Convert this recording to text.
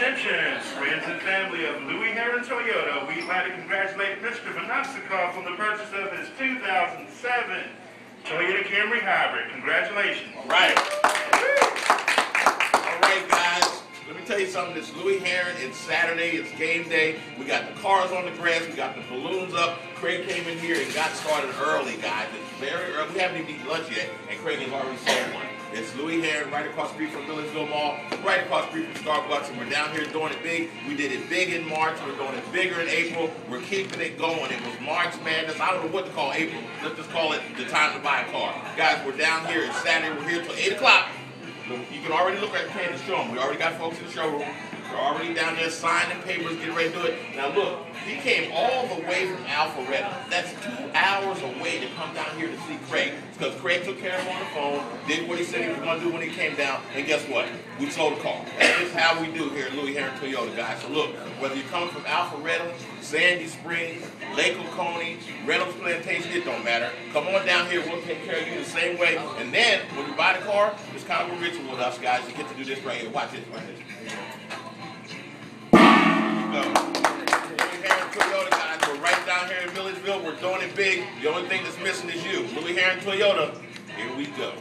Attention, friends and family of Louis Heron Toyota, we'd like to congratulate Mr. Vanoxikoff on the purchase of his 2007 Toyota Camry Hybrid. Congratulations. All right. All right, guys. Let me tell you something. It's Louis Heron. It's Saturday. It's game day. We got the cars on the grass. We got the balloons up. Craig came in here and got started early, guys. It's very early. We haven't even eaten lunch yet, and Craig has already sold one. It's Louis Heron right across the street from Milledgeville Mall, right across the street from Starbucks, and we're down here doing it big. We did it big in March. We're doing it bigger in April. We're keeping it going. It was March Madness. I don't know what to call April. Let's just call it the time to buy a car. Guys, we're down here. It's Saturday. We're here till 8 o'clock. You can already look at the can and show them. We already got folks in the showroom. They're already down there signing papers, getting ready to do it. Now look, he came all the way from Alpharetta. That's 2 hours away to come down here to see Craig. It's because Craig took care of him on the phone, did what he said he was going to do when he came down, and guess what? We sold the car. That's just how we do here at Louis Heron Toyota, guys. So look, whether you're coming from Alpharetta, Sandy Springs, Lake Oconee, Reynolds Plantation, it don't matter. Come on down here, we'll take care of you the same way. And then, when you buy the car, it's kind of a ritual with us, guys. You get to do this right here. Watch this, watch this. Louis Heron Toyota, guys. We're right down here in Milledgeville. We're doing it big. The only thing that's missing is you. Louis Heron Toyota. Here we go.